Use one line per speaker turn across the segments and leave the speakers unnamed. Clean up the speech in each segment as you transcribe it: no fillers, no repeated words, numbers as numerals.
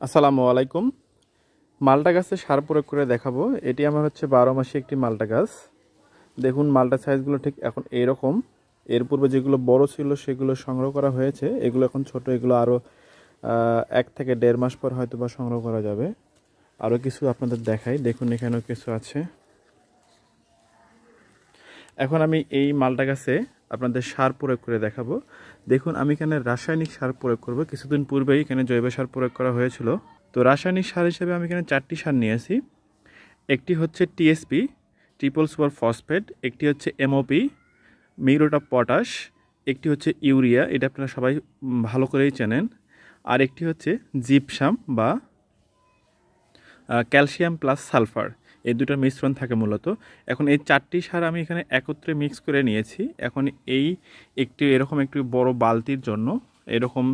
আসসালামু আলাইকুম। মালটা গাছে সার প্রয়োগ করে দেখাবো। এটি আমার হচ্ছে 12 মাসি একটি মালটা গাছ। দেখুন মালটা সাইজগুলো ঠিক এখন এইরকম। এর পূর্বে যেগুলো বড় ছিল সেগুলো সংগ্রহ করা হয়েছে, এগুলো এখন ছোট। এগুলো আরও 1 থেকে 1.5 মাস পর হয়তো বা সংগ্রহ করা যাবে। আরও কিছু আপনাদের দেখাই, দেখুন এখানেও কিছু আছে। এখন আমি এই মালটা গাছে আপনাদের সার প্রয়োগ করে দেখাবো। দেখুন আমি এখানে রাসায়নিক সার প্রয়োগ করব। কিছুদিন পূর্বেই এখানে জৈব সার প্রয়োগ করা হয়েছিল। তো রাসায়নিক সার হিসেবে আমি এখানে 4টি সার নিয়েছি। একটি হচ্ছে টিএসপি, ট্রিপল সুপার ফসফেট, একটি হচ্ছে এমওপি, মিউরেট অফ পটাশ, একটি হচ্ছে ইউরিয়া, এটা আপনারা সবাই ভালো করেই চেনেন, আর একটি হচ্ছে জিপসাম বা ক্যালসিয়াম প্লাস সালফার। এই দুটোর মিশ্রণ থাকে মূলত। এখন এই 4টি সার আমি এখানে একত্রে মিক্স করে নিয়েছি। এখন এই এরকম একটি বড় বালতির জন্য এরকম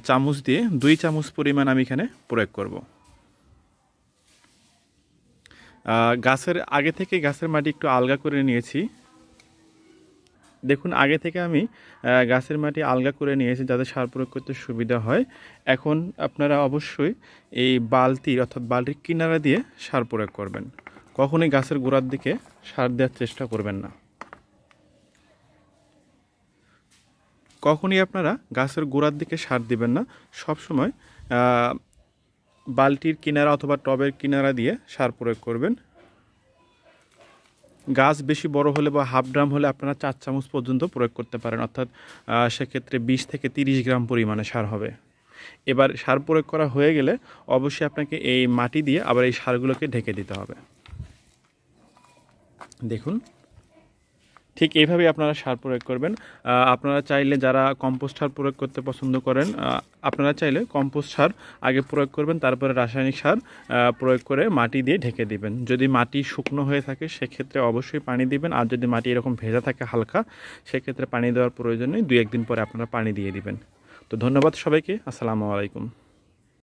চামচ দিয়ে 2 চামচ পরিমাণ আমি এখানে প্রয়োগ করব। গাছের আগে থেকে গাছের মাটি একটু আলগা করে নিয়েছি। দেখুন আগে থেকে আমি গাছের মাটি আলগা করে নিয়েছি যাতে সার প্রয়োগ করতে সুবিধা হয়। এখন আপনারা অবশ্যই এই বালতির অর্থাৎ বালতির কিনারা দিয়ে সার প্রয়োগ করবেন। কখনোই গাছের গোড়ার দিকে সার দেওয়ার চেষ্টা করবেন না। কখনই আপনারা গাছের গোড়ার দিকে সার দিবেন না। সবসময় বালতির কিনারা অথবা টবের কিনারা দিয়ে সার প্রয়োগ করবেন। গাছ বেশি বড় হলে বা হাফ ড্রাম হলে আপনারা 4 চামচ পর্যন্ত প্রয়োগ করতে পারেন, অর্থাৎ সেক্ষেত্রে 20 থেকে 30 গ্রাম পরিমাণে সার হবে। এবার সার প্রয়োগ করা হয়ে গেলে অবশ্যই আপনাকে এই মাটি দিয়ে আবার এই সারগুলোকে ঢেকে দিতে হবে। দেখুন ঠিক এইভাবেই আপনারা সার প্রয়োগ করবেন। আপনারা চাইলে যারা কম্পোস্ট সার প্রয়োগ করতে পছন্দ করেন, আপনারা চাইলে কম্পোস্ট সার আগে প্রয়োগ করবেন, তারপরে রাসায়নিক সার প্রয়োগ করে মাটি দিয়ে ঢেকে দিবেন। যদি মাটি শুকনো হয়ে থাকে সেক্ষেত্রে অবশ্যই পানি দিবেন, আর যদি মাটি এরকম ভেজা থাকে হালকা, সেক্ষেত্রে পানি দেওয়ার প্রয়োজন নেই। 2-1 দিন পরে আপনারা পানি দিয়ে দিবেন। তো ধন্যবাদ সবাইকে। আসসালামু আলাইকুম।